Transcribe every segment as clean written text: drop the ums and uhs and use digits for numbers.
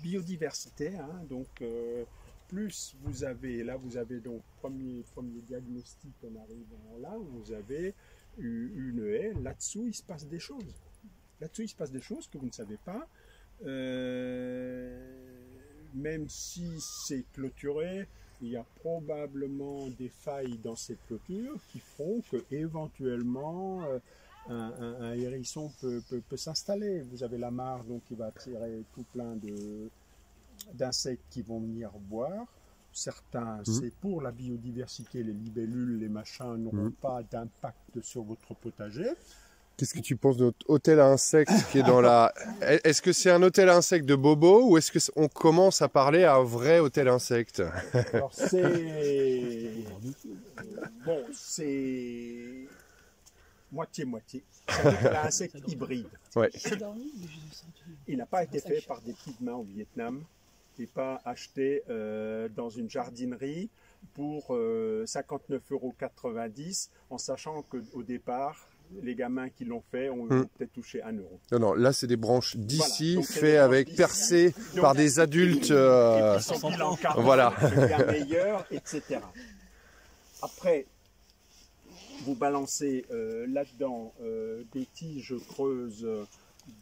biodiversité, hein, donc plus vous avez, là vous avez donc premier diagnostic, on arrive là, vous avez une haie, là-dessous il se passe des choses. Là-dessous il se passe des choses que vous ne savez pas. Même si c'est clôturé, il y a probablement des failles dans cette clôture qui feront que éventuellement un hérisson peut s'installer. Vous avez la mare donc qui va attirer tout plein d'insectes qui vont venir boire. Certains, c'est pour la biodiversité, les libellules, les machins n'auront pas d'impact sur votre potager. Qu'est-ce que tu penses de notre hôtel à insectes qui est dans la... Est-ce que c'est un hôtel à insectes de bobo ou est-ce qu'on commence à parler à un vrai hôtel à insectes? Alors c'est... Bon, c'est... moitié-moitié. C'est un hôtel à insectes hybride. Ouais. Il n'a pas été fait par des petites mains au Vietnam. Il n'est pas acheté dans une jardinerie pour 59,90 € en sachant qu'au départ, les gamins qui l'ont fait ont peut-être touché 1 €. Non, non, là c'est des branches d'ici, voilà, faites avec percées par des adultes. Et puis son bilan carbone voilà. devient meilleur, etc. Après, vous balancez là-dedans des tiges creuses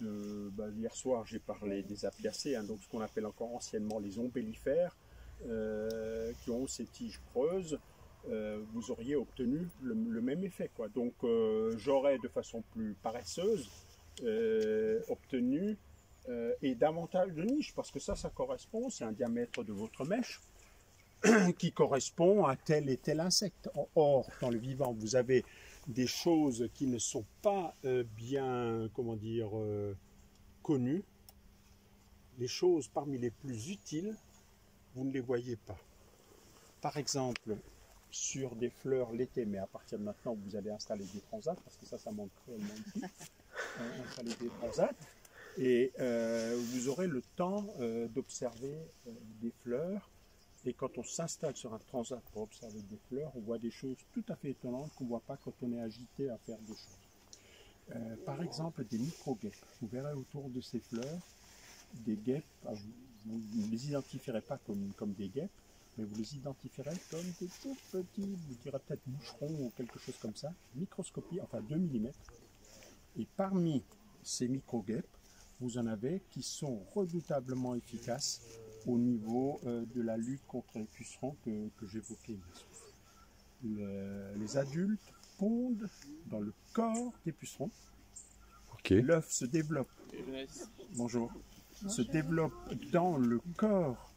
hier soir j'ai parlé des apiacées, hein, donc ce qu'on appelle encore anciennement les ombellifères, qui ont ces tiges creuses. Vous auriez obtenu le même effet, quoi. Donc j'aurais de façon plus paresseuse obtenu et davantage de niches, parce que ça correspond, c'est un diamètre de votre mèche qui correspond à tel et tel insecte. Or, dans le vivant, vous avez des choses qui ne sont pas bien, comment dire, connues. Les choses parmi les plus utiles, vous ne les voyez pas. Par exemple, sur des fleurs l'été, mais à partir de maintenant, vous allez installer des transats, parce que ça manque cruellement ici. Installer des transats, et vous aurez le temps d'observer des fleurs. Et quand on s'installe sur un transat pour observer des fleurs, on voit des choses tout à fait étonnantes qu'on ne voit pas quand on est agité à faire des choses. Par exemple, des micro-guêpes. Vous verrez autour de ces fleurs des guêpes. Vous ne les identifierez pas comme des guêpes, mais vous les identifierez comme des tout petits, vous direz peut-être moucherons ou quelque chose comme ça, microscopie, enfin 2 mm. Et parmi ces micro-guêpes, vous en avez qui sont redoutablement efficaces au niveau de la lutte contre les pucerons que j'évoquais. Les adultes pondent dans le corps des pucerons. Okay. L'œuf se développe. Bonjour. Se développe dans le corps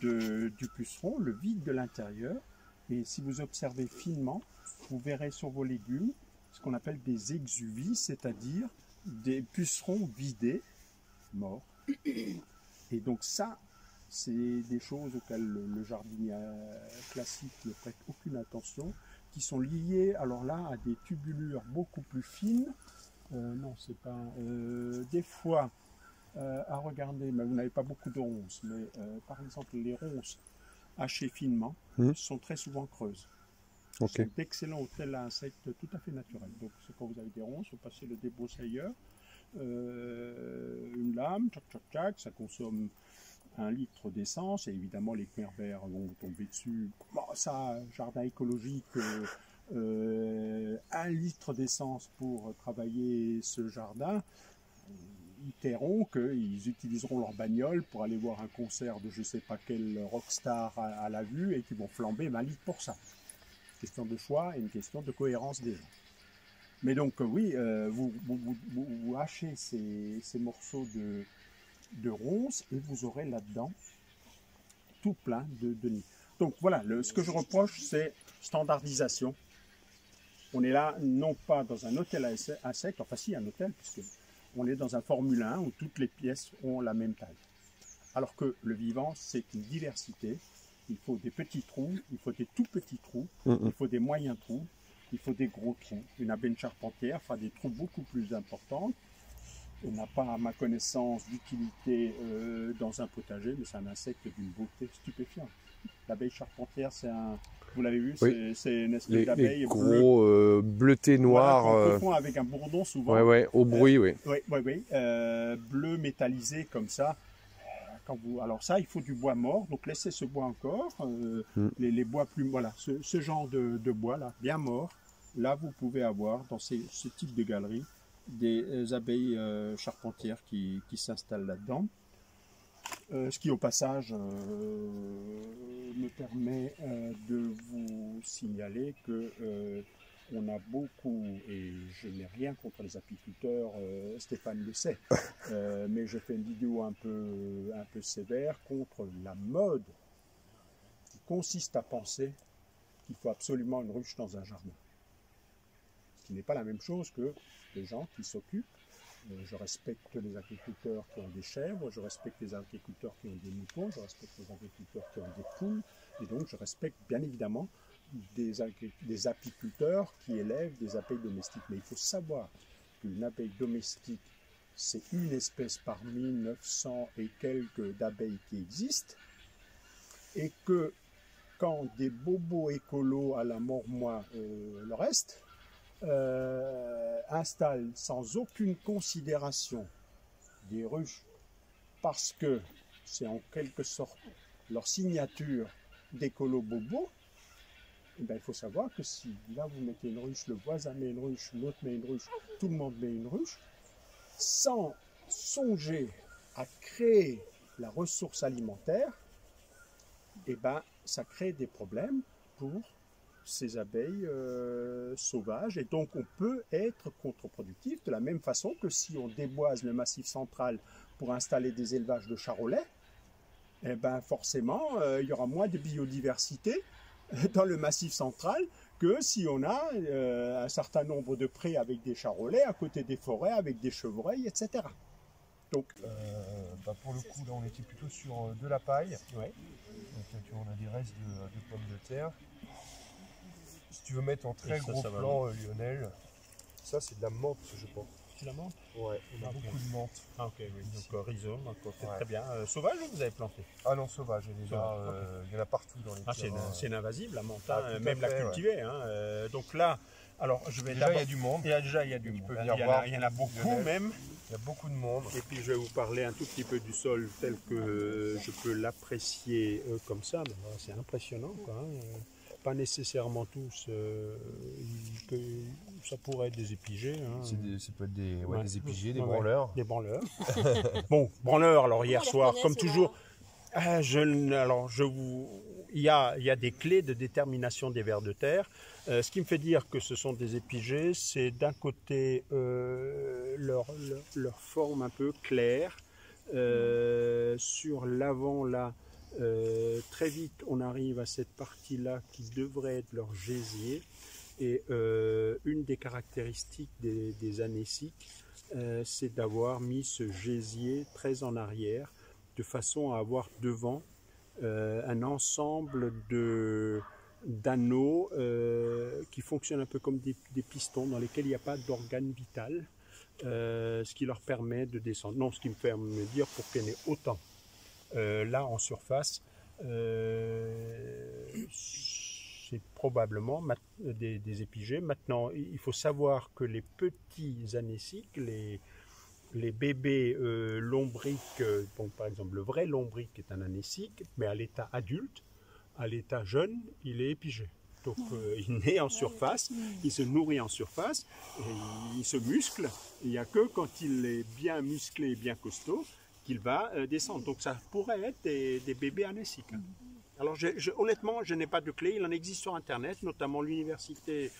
du puceron, le vide de l'intérieur. Et si vous observez finement, vous verrez sur vos légumes ce qu'on appelle des exuvies, c'est-à-dire des pucerons vidés, morts. Et donc ça, c'est des choses auxquelles le jardinier classique ne prête aucune attention, qui sont liées, alors là, à des tubulures beaucoup plus fines. Non, c'est pas... des fois, à regarder, mais vous n'avez pas beaucoup de ronces, mais par exemple, les ronces hachées finement sont très souvent creuses. Okay. C'est d'excellents hôtels à insectes tout à fait naturels. Donc, c'est quand vous avez des ronces, vous passez le débroussailleur, une lame, tchac, tchac, tchac, ça consomme 1 litre d'essence, et évidemment les khmers verts vont tomber dessus. Bon, ça, jardin écologique, 1 litre d'essence pour travailler ce jardin, ils tairont qu'ils utiliseront leur bagnole pour aller voir un concert de je ne sais pas quel rockstar à la vue et qu'ils vont flamber 20 litres pour ça. Question de choix et une question de cohérence des gens. Mais donc oui, vous hachez ces morceaux de ronces et vous aurez là-dedans tout plein de nids. Donc voilà, ce que je reproche, c'est standardisation. On est là, non pas dans un hôtel à insectes, enfin si, un hôtel, puisque on est dans un Formule 1 où toutes les pièces ont la même taille. Alors que le vivant, c'est une diversité. Il faut des petits trous, il faut des tout petits trous, il faut des moyens trous, il faut des gros trous. Une abeille charpentière fera des trous beaucoup plus importants. On n'a pas, à ma connaissance, d'utilité dans un potager, mais c'est un insecte d'une beauté stupéfiante. L'abeille charpentière, c'est un... Vous l'avez vu, oui. c'est une espèce d'abeille gros bleuté noir. Voilà, on confond avec un bourdon souvent. Ouais, au bruit, oui. Oui. Bleu métallisé comme ça. alors ça, il faut du bois mort, donc laissez ce bois encore, les bois plus, voilà, ce genre de bois là, bien mort. Là, vous pouvez avoir dans ce type de galerie des abeilles charpentières qui s'installent là-dedans. Ce qui au passage me permet de vous signaler que on a beaucoup, et je n'ai rien contre les apiculteurs, Stéphane le sait, mais je fais une vidéo un peu sévère contre la mode qui consiste à penser qu'il faut absolument une ruche dans un jardin. Ce qui n'est pas la même chose que les gens qui s'occupent. Je respecte les agriculteurs qui ont des chèvres, je respecte les agriculteurs qui ont des moutons, je respecte les agriculteurs qui ont des poules, et donc je respecte bien évidemment des apiculteurs qui élèvent des abeilles domestiques. Mais il faut savoir qu'une abeille domestique, c'est une espèce parmi 900 et quelques d'abeilles qui existent, et que quand des bobos écolos à la mormoie le reste, installent sans aucune considération des ruches parce que c'est en quelque sorte leur signature d'écolo bobo, eh bien, il faut savoir que si là vous mettez une ruche, le voisin met une ruche, l'autre met une ruche, tout le monde met une ruche, sans songer à créer la ressource alimentaire, eh ben, ça crée des problèmes pour ces abeilles sauvages, et donc on peut être contre-productif de la même façon que si on déboise le massif central pour installer des élevages de charolais, eh ben forcément il y aura moins de biodiversité dans le massif central que si on a un certain nombre de prés avec des charolais à côté des forêts avec des chevreuils, etc. Donc, pour le coup, là, on était plutôt sur de la paille. ouais. Donc, tu vois, on a des restes de pommes de terre. Si tu veux mettre en très gros plan, Lionel, ça c'est de la menthe, je pense. C'est la menthe? Ouais, on a beaucoup de menthe. Ah ok, oui. Donc rhizome, très bien. Sauvage ou vous avez planté? Ah non, sauvage, il y en a partout dans les terrains. C'est une invasive la menthe, même la cultiver. Ouais. Donc là, alors je vais déjà il y a du monde. Il y a du monde. Il y en a beaucoup même. Il y a beaucoup de monde. Et puis je vais vous parler un tout petit peu du sol tel que je peux l'apprécier comme ça. C'est impressionnant, quoi. Pas nécessairement tous, ça pourrait être des épigées. Hein. Ça peut être des épigées, des branleurs. Des branleurs. Bon, branleurs, alors hier soir, comme toujours, il y a des clés de détermination des vers de terre. Ce qui me fait dire que ce sont des épigées, c'est d'un côté leur forme un peu claire, sur l'avant là. Très vite on arrive à cette partie là qui devrait être leur gésier, et une des caractéristiques des anéciques, c'est d'avoir mis ce gésier très en arrière de façon à avoir devant un ensemble d'anneaux qui fonctionnent un peu comme des pistons dans lesquels il n'y a pas d'organe vital, ce qui leur permet de descendre. Non, ce qui me fait me dire pour qu'il y en ait autant là en surface, c'est probablement des épigées. Maintenant, il faut savoir que les petits anéciques, les bébés lombriques, donc par exemple le vrai lombric est un anécique, mais à l'état adulte, à l'état jeune, il est épigé. Donc il naît en surface, il se nourrit en surface, et il se muscle. Il n'y a que quand il est bien musclé et bien costaud qu'il va descendre. Donc ça pourrait être des bébés anéciques. Alors honnêtement, je n'ai pas de clé. Il en existe sur Internet, notamment l'université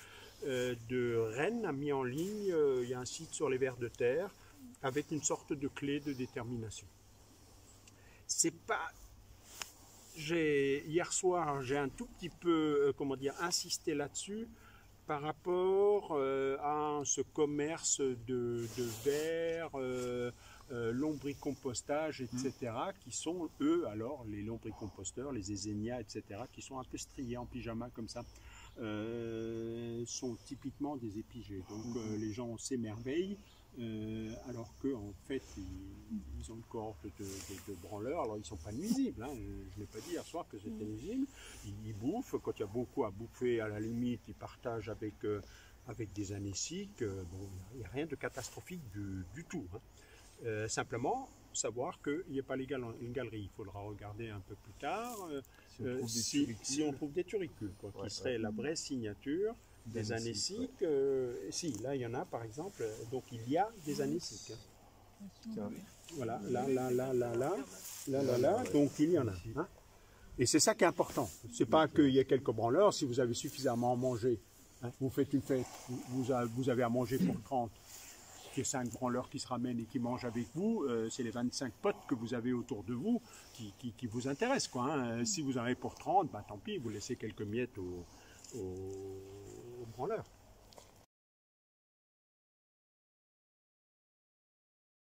de Rennes a mis en ligne, il y a un site sur les vers de terre avec une sorte de clé de détermination. C'est pas... Hier soir, j'ai un tout petit peu, insisté là-dessus par rapport à ce commerce de verre, lombricompostage, etc., qui sont, eux, alors, les lombricomposteurs, les Esénia, etc., qui sont un peu striés en pyjama comme ça, sont typiquement des épigées. Donc les gens s'émerveillent, alors qu'en fait, ils ont une cohorte de branleurs. Alors ils ne sont pas nuisibles, hein. Je n'ai pas dit hier soir que c'était nuisible. Ils bouffent, quand il y a beaucoup à bouffer, à la limite, ils partagent avec des anéciques. Bon, il n'y a rien de catastrophique du tout, hein. Simplement, savoir qu'il n'y a pas une galerie. Il faudra regarder un peu plus tard si on trouve des turicules, quoi, qui seraient la vraie signature des anéciques. Si, là, il y en a, par exemple. Donc, il y a des anéciques. Voilà, là. Donc, il y en a. Hein. Et c'est ça qui est important. C'est pas qu'il y ait quelques branleurs. Si vous avez suffisamment à manger, hein, vous faites une fête, vous avez à manger pour 30. Il y a 5 branleurs qui se ramènent et qui mangent avec vous, c'est les 25 potes que vous avez autour de vous qui vous intéressent, quoi, hein. Si vous en avez pour 30, bah, tant pis, vous laissez quelques miettes aux branleurs.